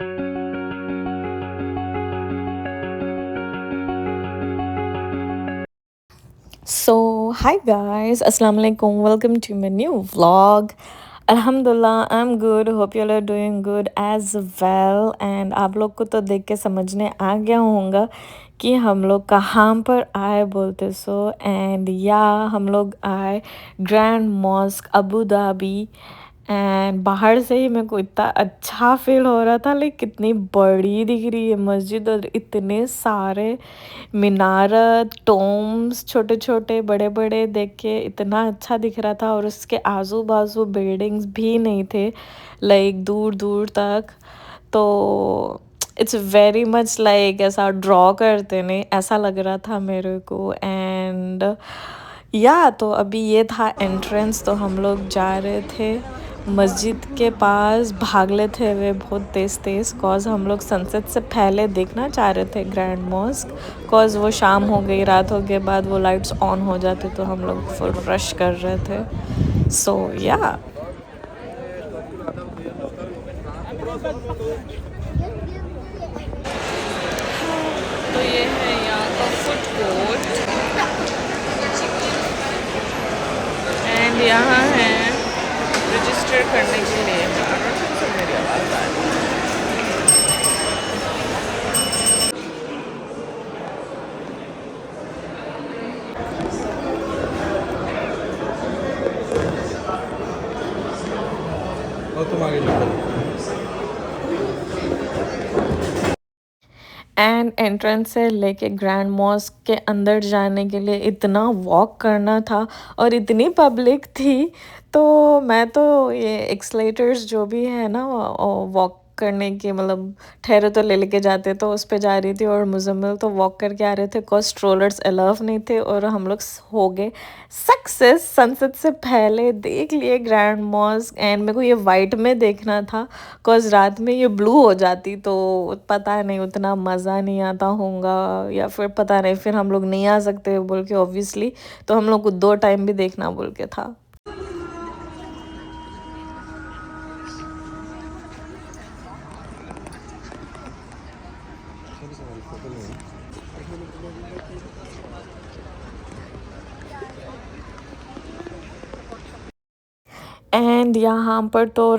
So, hi guys, Assalamu alaikum. Welcome to my new vlog. Alhamdulillah, I'm good. Hope you all are doing good as well. And आप लोग को तो देख के समझने आ गया होगा कि हम लोग कहाँ पर आए बोलते सो एंड या हम लोग आए grand mask Abu Dhabi and बाहर से ही मेरे को इतना अच्छा फील हो रहा था लाइक कितनी बड़ी दिख रही है मस्जिद और इतने सारे मिनारत टोम्स छोटे छोटे बड़े बड़े देख के इतना अच्छा दिख रहा था और उसके आजू बाजू बिल्डिंग्स भी नहीं थे लाइक दूर दूर तक तो इट्स वेरी मच लाइक ऐसा ड्रॉ करते नहीं ऐसा लग रहा था मेरे को एंड या तो अभी ये था एंट्रेंस तो हम लोग जा रहे थे मस्जिद के पास भागले थे वे बहुत तेज़ तेज़ कॉज हम लोग सनसेट से पहले देखना चाह रहे थे ग्रैंड मॉस्क कॉज वो शाम हो गई रात हो के बाद वो लाइट्स ऑन हो जाते तो हम लोग फुल रश कर रहे थे सो या तो ये है यहाँ का फूड कोर्ट एंड यहाँ है रजिस्टर करने के लिए मेरी आवाज़ आ रही है एंड एंट्रेंस से लेके ग्रैंड मॉस्क के अंदर जाने के लिए इतना वॉक करना था और इतनी पब्लिक थी तो मैं तो ये एक्सलेटर्स जो भी है ना वॉक करने के मतलब ठहरे तो ले लेके जाते तो उस पे जा रही थी और मुजम्मिल तो वॉक करके आ रहे थे कॉज स्ट्रोलर्स अलाव नहीं थे और हम लोग हो गए सक्सेस सनसेट से पहले देख लिए ग्रैंड मॉस्क एंड मेरे को ये वाइट में देखना था कॉज रात में ये ब्लू हो जाती तो पता नहीं उतना मज़ा नहीं आता होगा या फिर पता नहीं फिर हम लोग नहीं आ सकते बोल के ऑब्वियसली तो हम लोग को 2 टाइम भी देखना बोल के था एंड यहाँ पर तो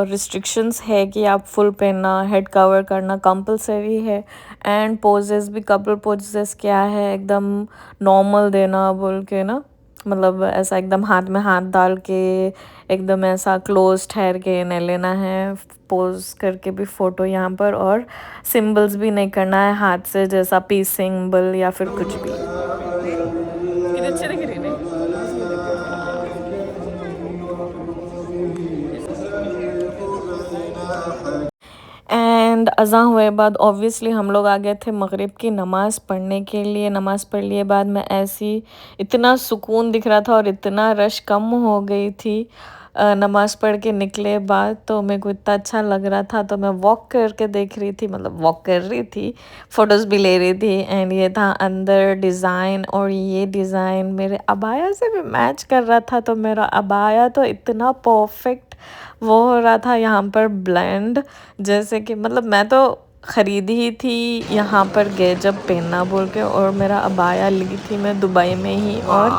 रिस्ट्रिक्शंस है कि आप फुल पहनना हेड कवर करना कंपलसरी है एंड पोजेस भी कपल पोजेस क्या है एकदम नॉर्मल देना बोल के ना मतलब ऐसा एकदम हाथ में हाथ डाल के एकदम ऐसा क्लोज ठहर के नहीं लेना है पोज करके भी फ़ोटो यहाँ पर और सिंबल्स भी नहीं करना है हाथ से जैसा पीस सिंबल या फिर कुछ भी अच्छे दिख रही है एंड अज़ान हुए बाद ऑब्वियसली हम लोग आ गए थे मगरिब की नमाज़ पढ़ने के लिए नमाज़ पढ़ लिए बाद में ऐसी इतना सुकून दिख रहा था और इतना रश कम हो गई थी नमाज़ पढ़ के निकले बाद तो मेरे को इतना अच्छा लग रहा था तो मैं वॉक करके देख रही थी मतलब वॉक कर रही थी फ़ोटोज़ भी ले रही थी एंड ये था अंदर डिज़ाइन और ये डिज़ाइन मेरे अबाया से भी मैच कर रहा था तो मेरा अबाया तो इतना परफेक्ट वो हो रहा था यहाँ पर ब्लेंड जैसे कि मतलब मैं तो ख़रीदी ही थी यहाँ पर गए जब पहनना बोल के और मेरा अबाया ली थी मैं दुबई में ही और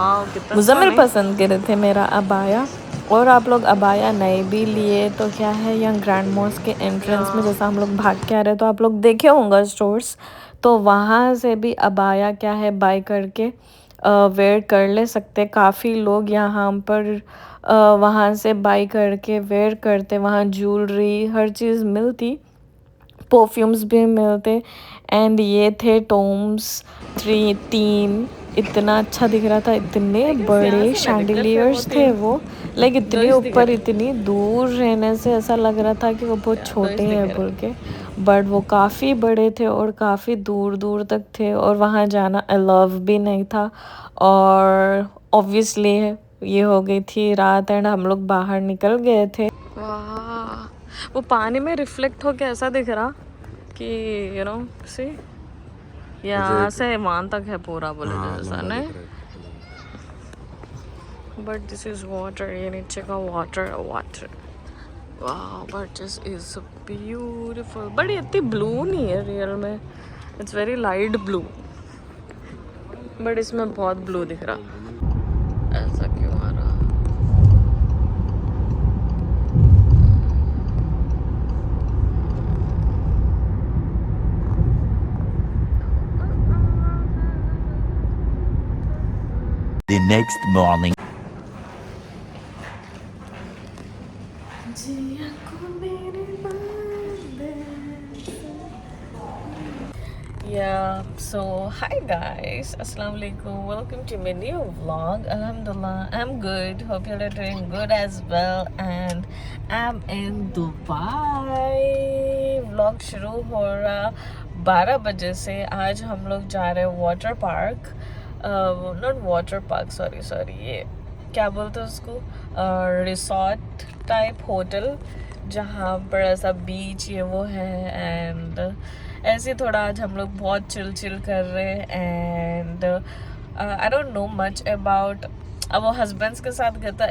मुजम्मिल पसंद करे थे मेरा अबाया और आप लोग अबाया नए भी लिए तो क्या है यहाँ ग्रैंड मॉस्क के एंट्रेंस में जैसा हम लोग भाग के आ रहे तो आप लोग देखे होंगे स्टोर्स तो वहाँ से भी अबाया क्या है बाय करके वेयर कर ले सकते काफ़ी लोग यहाँ पर वहाँ से बाई करके वेयर करते वहाँ ज्वेलरी हर चीज़ मिलती परफ्यूम्स भी मिलते एंड ये थे टोम्स 3 इतना अच्छा दिख रहा था इतने बड़े शैंडिलियर्स थे वो लाइक इतने ऊपर इतनी दूर रहने से ऐसा लग रहा था कि वो बहुत छोटे हैं बोल के बट वो काफ़ी बड़े थे और काफ़ी दूर दूर तक थे और वहाँ जाना अलाउ भी नहीं था और ऑब्वियसली ये हो गई थी रात एंड हम लोग बाहर निकल गए थे वाह वो पानी में रिफ्लेक्ट होके ऐसा दिख रहा कि यू नो सी यहाँ से वहाँ तक है पूरा बोले जैसा नहीं बट दिस इज वाटर ये नीचे का वाटर वाटर वाह but this is beautiful, but इतनी ब्लू नहीं है रियल में, it's very light blue, but इसमें बहुत ब्लू दिख रहा। ऐसा क्यों आ रहा? The next morning. Yeah, so hi guys, assalamu alaikum, welcome to my new vlog. Alhamdulillah, I'm good, hope you're doing good as well, and I'm in Dubai. Vlog शुरू हो रहा 12 बजे से। आज हम लोग जा रहे हैं water park, not water park, sorry, ये क्या बोलते हैं उसको, रिसोर्ट टाइप होटल, जहाँ पर ऐसा बीच ये वो है। एंड ऐसे थोड़ा आज हम लोग बहुत चिल कर रहे हैं। And I don't no much about, अब वो हस्बैंड्स के साथ गया था,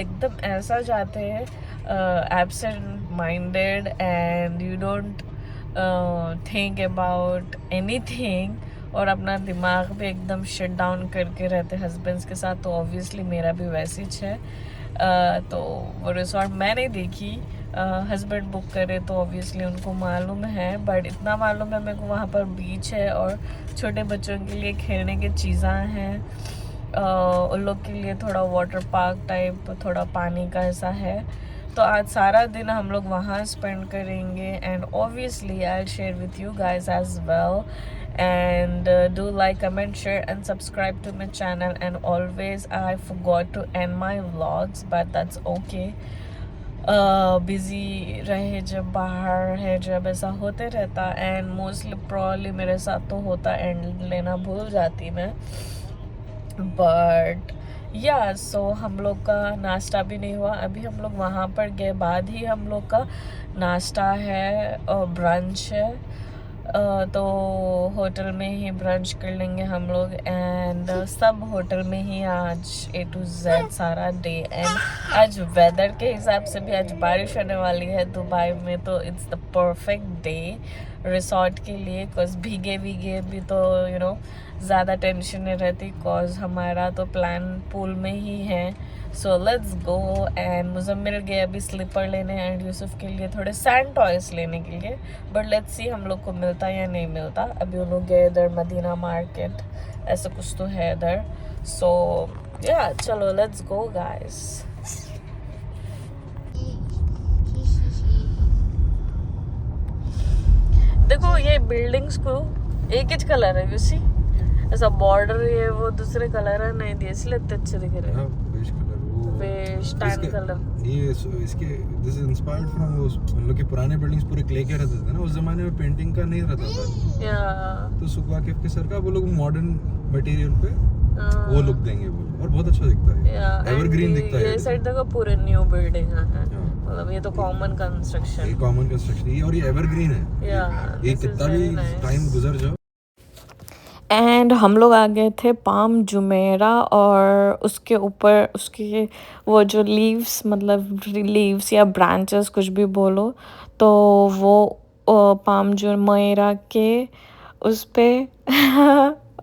एकदम ऐसा जाते हैं absent minded and you don't think about anything, और अपना दिमाग भी एकदम शट डाउन करके रहते हस्बैंड्स के साथ। तो ऑब्वियसली मेरा भी वैसे ही है। तो वो रिसोर्ट मैं नहीं देखी, हस्बैंड बुक करे तो ऑब्वियसली उनको मालूम है, बट इतना मालूम है मेरे को वहाँ पर बीच है और छोटे बच्चों के लिए खेलने की चीज़ें हैं, उन लोग के लिए थोड़ा वाटर पार्क टाइप, थोड़ा पानी का ऐसा है। तो आज सारा दिन हम लोग वहाँ स्पेंड करेंगे, and obviously I share with you guys as well, and do like, comment, share and subscribe to my channel. And always I forgot to end my vlogs, but that's okay. Busy रहे जब बाहर है, जब ऐसा होते रहता, and mostly probably मेरे साथ तो होता, एंड लेना भूल जाती मैं। बट या सो हम लोग का नाश्ता भी नहीं हुआ, अभी हम लोग वहाँ पर गए बाद ही हम लोग का नाश्ता है और ब्रंच है। तो होटल में ही ब्रंच कर लेंगे हम लोग, एंड सब होटल में ही आज A to Z सारा डे। एंड आज वेदर के हिसाब से भी आज बारिश होने वाली है दुबई में, तो it's the perfect day resort के लिए, बिकॉज भीगे भी तो यू नो ज़्यादा टेंशन नहीं रहती, बिकॉज हमारा तो प्लान पूल में ही है। So let's go. And Muzammil गए अभी स्लीपर लेने, एंड यूसुफ के लिए थोड़े सैंड टॉयज लेने के लिए, बट लेट्स सी हम लोग को मिलता या नहीं मिलता। अभी उन लोग गए इधर मदीना मार्केट, ऐसा कुछ तो है इधर। सो या चलो लेट्स गो गाइस। देखो ये बिल्डिंग्स को एक ही कलर है, यू सी, ऐसा बॉर्डर ये वो दूसरे कलर है नहीं दिए, इसलिए इतने अच्छे दिख रहे हैं। बेज टैन कलर, ये इसके दिस इज इंस्पायर्ड फ्रॉम उन लोग के पुराने बिल्डिंग्स पूरे क्ले के रहते थे ना, उस जमाने में पेंटिंग का नहीं रहता था। या तो सुकवा केफ के सर का वो लोग मॉडर्न मटेरियल पे वो लुक देंगे वो, और बहुत अच्छा दिखता है, एवरग्रीन दिखता है। ये साइड देखो पूरे न्यू बिल्डिंग है, मतलब ये तो कॉमन कंस्ट्रक्शन, ये कॉमन कंस्ट्रक्शन, और ये एवरग्रीन है। ये कितना भी टाइम गुजर जाओ। एंड हम लोग आ गए थे पाम जुमेरा, और उसके ऊपर उसके वो जो लीव्स, मतलब लीव्स या ब्रांचेस कुछ भी बोलो, तो वो पाम जुमेरा के उस पे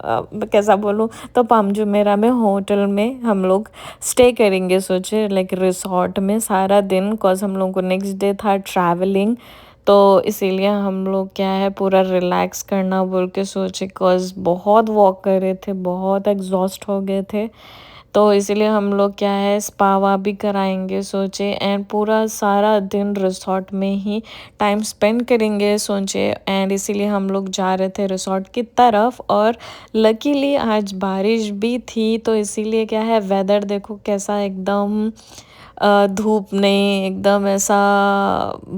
कैसा बोलूँ, तो पाम जुमेरा में होटल में हम लोग स्टे करेंगे, सोचे लाइक रिसोर्ट में सारा दिन, बिकॉज हम लोग को नेक्स्ट डे था ट्रैवलिंग, तो इसीलिए हम लोग क्या है पूरा रिलैक्स करना बोल के सोचे, बिकॉज बहुत वॉक कर रहे थे, बहुत एग्जॉस्ट हो गए थे, तो इसीलिए हम लोग क्या है स्पा भी कराएंगे सोचे, एंड पूरा सारा दिन रिसोर्ट में ही टाइम स्पेंड करेंगे सोचे। एंड इसीलिए हम लोग जा रहे थे रिसोर्ट की तरफ, और लकीली आज बारिश भी थी, तो इसीलिए क्या है वेदर देखो कैसा एकदम धूप नहीं, एकदम ऐसा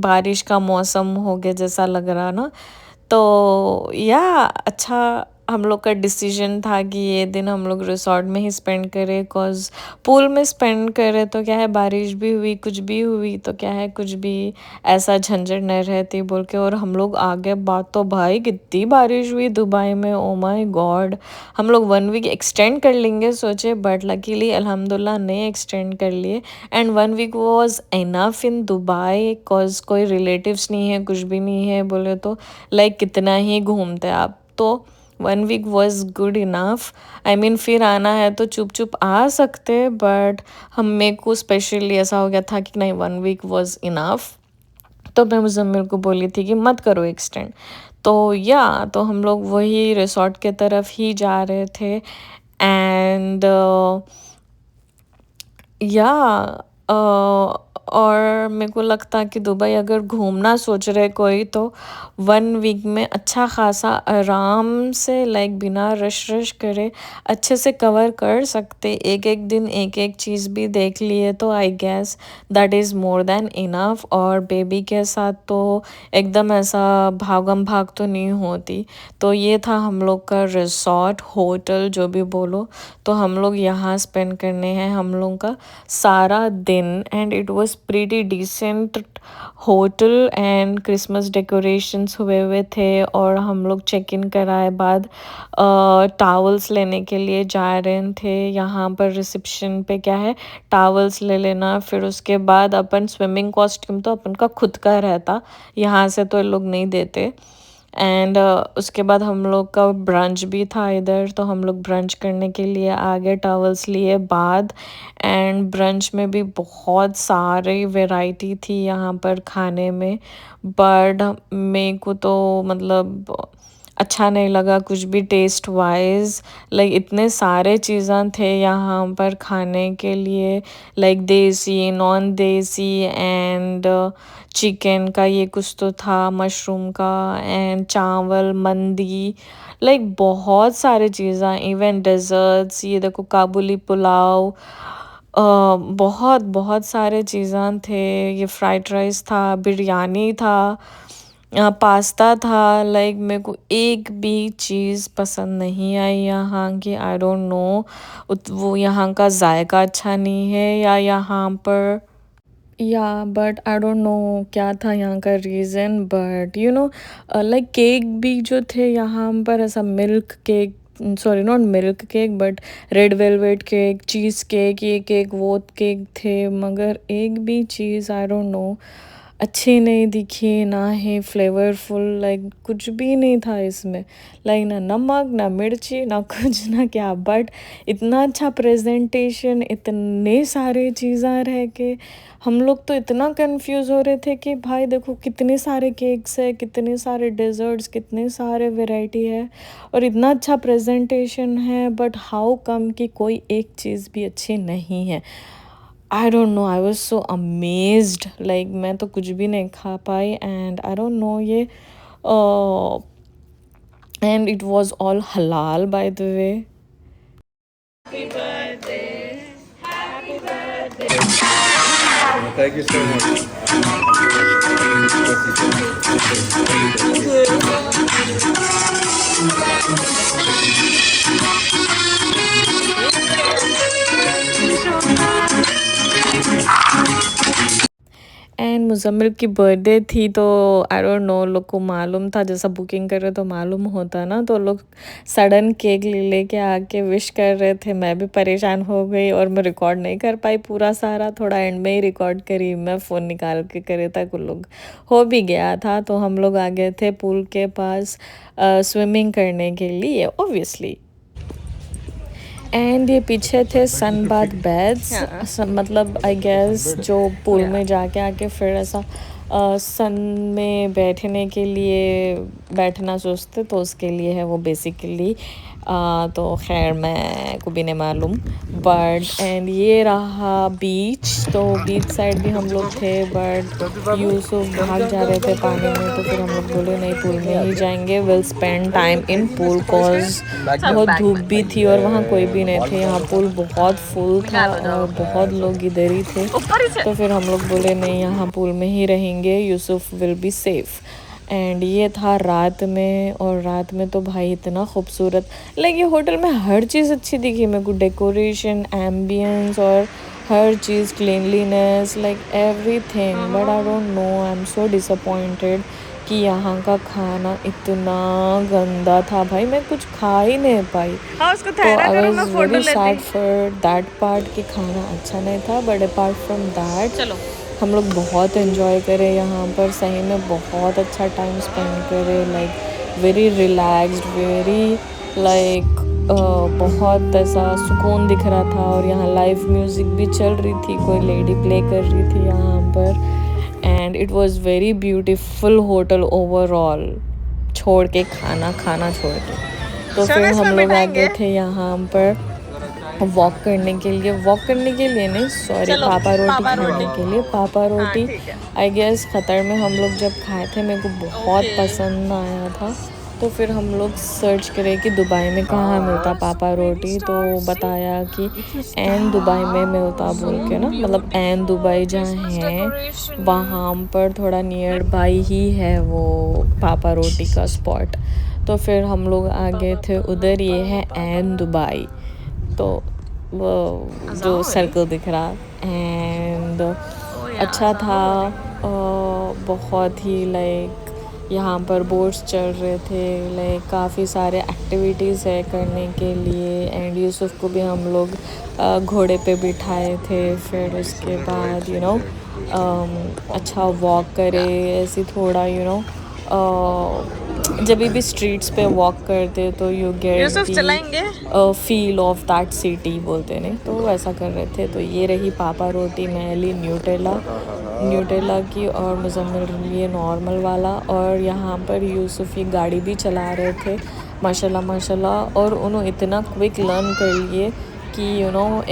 बारिश का मौसम हो गया जैसा लग रहा ना। तो या अच्छा हम लोग का डिसीजन था कि ये दिन हम लोग रिसॉर्ट में ही स्पेंड करें, कॉज पूल में स्पेंड करें तो क्या है, बारिश भी हुई कुछ भी हुई तो क्या है, कुछ भी ऐसा झंझट नहीं रहती बोल के। और हम लोग आगे बात तो भाई कितनी बारिश हुई दुबई में, ओ माय गॉड। हम लोग 1 वीक एक्सटेंड कर लेंगे सोचे, बट लकीली अल्हम्दुलिल्लाह नहीं एक्सटेंड कर लिए। And 1 week was enough in Dubai, cause कोई रिलेटिव्स नहीं है कुछ भी नहीं है बोले तो लाइक कितना ही घूमते आप, तो 1 week was good enough. I mean फिर आना है तो चुप चुप आ सकते, बट हम मेरे को स्पेशली ऐसा हो गया था कि नहीं 1 वीक वॉज इनफ। तो मैं मुज़म्मिल को बोली थी कि मत करो एक्सटेंड। तो तो हम लोग वही रिसॉर्ट के तरफ ही जा रहे थे। एंड और मेरे को लगता कि दुबई अगर घूमना सोच रहे कोई तो 1 वीक में अच्छा खासा आराम से लाइक बिना रश करे अच्छे से कवर कर सकते। एक एक दिन एक एक चीज़ भी देख लिए तो I guess that is more than enough. और बेबी के साथ तो एकदम ऐसा भागम भाग तो नहीं होती। तो ये था हम लोग का रिसॉर्ट होटल जो भी बोलो, तो हम लोग यहाँ स्पेंड करने हैं हम लोग का सारा दिन। And it was pretty decent hotel and Christmas decorations हुए थे। और हम लोग चेक इन कराए बाद टावल्स लेने के लिए जा रहे थे। यहाँ पर रिसेप्शन पे क्या है, टावल्स ले लेना, फिर उसके बाद अपन स्विमिंग कॉस्ट्यूम तो अपन का खुद का रहता, यहाँ से तो ये लोग नहीं देते। एंड उसके बाद हम लोग का ब्रंच भी था इधर, तो हम लोग ब्रंच करने के लिए आगे टावल्स लिए बाद। एंड ब्रंच में भी बहुत सारी वैरायटी थी यहाँ पर खाने में, बट मेरे को तो मतलब अच्छा नहीं लगा कुछ भी टेस्ट वाइज। लाइक इतने सारे चीज़ें थे यहाँ पर खाने के लिए, लाइक देसी नॉन देसी एंड चिकन का ये कुछ तो था, मशरूम का एंड चावल मंदी, लाइक बहुत सारे चीज़ें, इवन डेजर्ट्स, ये देखो काबुली पुलाव, बहुत बहुत सारे चीज़ें थे। ये फ्राइड राइस था, बिरयानी था, पास्ता था। लाइक मेरे को एक भी चीज़ पसंद नहीं आई यहाँ की। आई डोंट नो वो यहाँ का जायका अच्छा नहीं है या यहाँ पर, बट आई डोंट नो क्या था यहाँ का रीज़न। बट लाइक केक भी जो थे यहाँ पर ऐसा milk cake, sorry not milk cake but red velvet cake, cheese cake, ये केक वो केक थे, मगर एक भी चीज़ आई डोंट नो अच्छी नहीं दिखी, ना ही फ्लेवरफुल, लाइक कुछ भी नहीं था इसमें। लाइक ना नमक ना मिर्ची ना कुछ ना क्या, बट इतना अच्छा प्रेजेंटेशन, इतने सारे चीज़ें रह के हम लोग तो इतना कंफ्यूज हो रहे थे कि भाई देखो कितने सारे केक्स है, कितने सारे डेजर्ट्स, कितने सारे वैरायटी है और इतना अच्छा प्रेजेंटेशन है, बट हाउ कम कि कोई एक चीज़ भी अच्छी नहीं है। आई don't know, I was so amazed, like मैं तो कुछ भी नहीं खा पाई। एंड आई डोंट नो ये एंड इट वाज ऑल हलाल by the way. Thank you so much. And Muzammil की बर्थडे थी, तो आई डोंट नो लोग को मालूम था, जैसा बुकिंग कर रहे तो मालूम होता ना, तो लोग सडन केक लेके आके विश कर रहे थे। मैं भी परेशान हो गई और मैं रिकॉर्ड नहीं कर पाई पूरा सारा, थोड़ा एंड में ही रिकॉर्ड करी मैं, फ़ोन निकाल के करे तक लोग हो भी गया था। तो हम लोग आ गए थे पूल के पास स्विमिंग करने के लिए ऑब्वियसली। एंड ये पीछे थे सनबाथ बेड्स, मतलब आई गेस जो पूल में जाके आके फिर ऐसा सन में बैठने के लिए बैठना सोचते तो उसके लिए है वो बेसिकली। तो खैर मैं को भी नहीं मालूम, बट एंड ये रहा बीच, तो बीच साइड भी हम लोग थे, बट यूसुफ भाग जा रहे थे पानी में, तो फिर हम लोग बोले नहीं पूल में ही जाएंगे, will spend time in pool, cause बहुत धूप भी थी और वहाँ कोई भी नहीं थे। यहाँ पूल बहुत फुल था और बहुत लोग इधर ही थे, तो फिर हम लोग बोले नहीं यहाँ पूल में ही रहेंगे, Yusuf will be safe. And ये था रात में, और रात में तो भाई इतना खूबसूरत, लाइक ये होटल में हर चीज़ अच्छी दिखी मेरे को, डेकोरेशन, एम्बियंस और हर चीज़, cleanliness, like everything. But I don't know, I am so disappointed कि यहाँ का खाना इतना गंदा था भाई, मैं कुछ खा ही नहीं पाई। तो I was very sad for that part कि खाना अच्छा नहीं था। बट अपार्ट फ्रॉम दैट हम लोग बहुत एंजॉय करें यहाँ पर, सही में बहुत अच्छा टाइम स्पेंड करें, like very relaxed, very like बहुत ऐसा सुकून दिख रहा था। और यहाँ लाइव म्यूज़िक भी चल रही थी, कोई लेडी प्ले कर रही थी यहाँ पर, and it was very beautiful hotel overall, छोड़ के खाना छोड़ के। तो फिर हम लोग आ गए थे यहाँ पर वॉक करने के लिए नहीं, सॉरी, पापा रोटी खाने के लिए। पापा रोटी आई गेस कतर में हम लोग जब खाए थे मेरे को बहुत पसंद आया था। तो फिर हम लोग सर्च करें कि दुबई में कहाँ मिलता पापा रोटी, तो बताया कि एन दुबई में मिलता बोल के ना, मतलब एन दुबई जहाँ है वहाँ पर थोड़ा नियर बाई ही है वो पापा रोटी का स्पॉट। तो फिर हम लोग आ गए थे उधर, ये है एन दुबई, तो वो जो सर्कल दिख रहा, एंड अच्छा था। बहुत ही लाइक यहाँ पर बोट्स चल रहे थे, लाइक काफ़ी सारे एक्टिविटीज़ है करने के लिए। एंड यूसुफ को भी हम लोग घोड़े पे बिठाए थे। फिर उसके बाद अच्छा वॉक करे ऐसे थोड़ा जब भी स्ट्रीट्स पे वॉक करते तो you get feel of that city बोलते नहीं, तो वैसा कर रहे थे। तो ये रही पापा रोटी, मैं ली न्यूटेला की, और मुजम्मिल लिए नॉर्मल वाला। और यहाँ पर यूसुफ ही गाड़ी भी चला रहे थे माशाल्लाह, और उन्होंने इतना क्विक लर्न कर लिए कि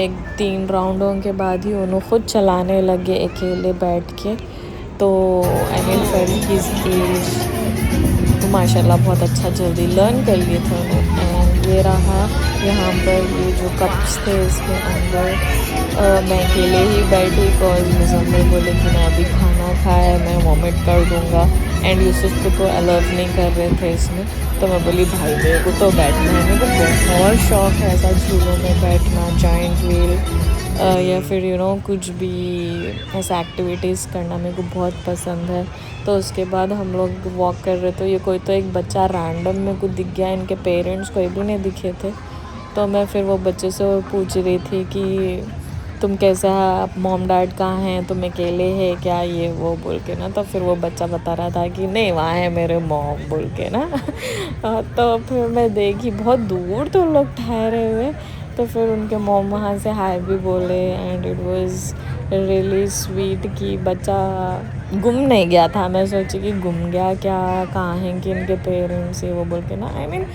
एक 3 राउंडों के बाद ही उन्होंने खुद चलाने लगे अकेले बैठ के। तो I mean for his age, तो माशाल्लाह बहुत अच्छा जल्दी लर्न कर लिए थे उन्होंने। एंड ये रहा यहाँ पर ये जो कप्स थे इसके अंदर मैं अकेले ही बैठी, बिकॉज मुजम्मिल बोले कि मैं अभी खाना खाया मैं वॉमिट कर दूँगा, एंड यूसुफ को तो अलाउ नहीं कर रहे थे इसमें। तो मैं बोली भाई मेरे को तो बैठना है, मेरे को बहुत शौक़ है ऐसा झूलों में बैठना, जॉइंट व्हील या फिर कुछ भी ऐसा एक्टिविटीज़ करना मेरे को बहुत पसंद है। तो उसके बाद हम लोग वॉक कर रहे थे, ये कोई तो एक बच्चा रैंडम मेरे को दिख गया, इनके पेरेंट्स कोई भी नहीं दिखे थे। तो मैं फिर वो बच्चे से पूछ रही थी कि तुम कैसा है, मॉम डैड कहाँ हैं, तुम अकेले हैं क्या, ये वो बोल के ना। तो फिर वो बच्चा बता रहा था कि नहीं वहाँ है मेरे मॉम बोल के ना। तो फिर मैं देखी बहुत दूर तो लोग ठहरे हुए, तो फिर उनके मॉम वहाँ से हाय भी बोले, and it was really sweet कि बच्चा गुम नहीं गया था। मैं सोची कि गुम गया क्या, कहाँ हैं कि इनके पेरेंट्स, ये वो बोल के ना। आई मीन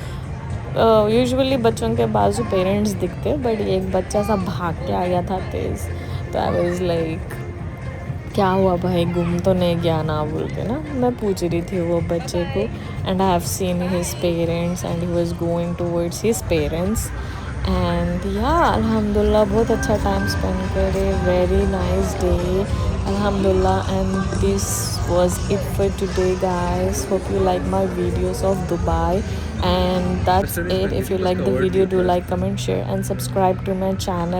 यूजुअली बच्चों के बाजू पेरेंट्स दिखते, बट एक बच्चा सा भाग के आ गया था तेज़। तो आई वाज लाइक क्या हुआ भाई, गुम तो नहीं गया ना बोल के ना। मैं पूछ रही थी वो बच्चे को, and I have seen his parents and he was going towards his parents. And या अल्हम्दुलिल्लाह बहुत अच्छा टाइम स्पेंड करे, very nice day alhamdulillah. And this was it for today guys, hope you like my videos of Dubai, and that's it. If you like the video, do like, comment, share and subscribe to my channel.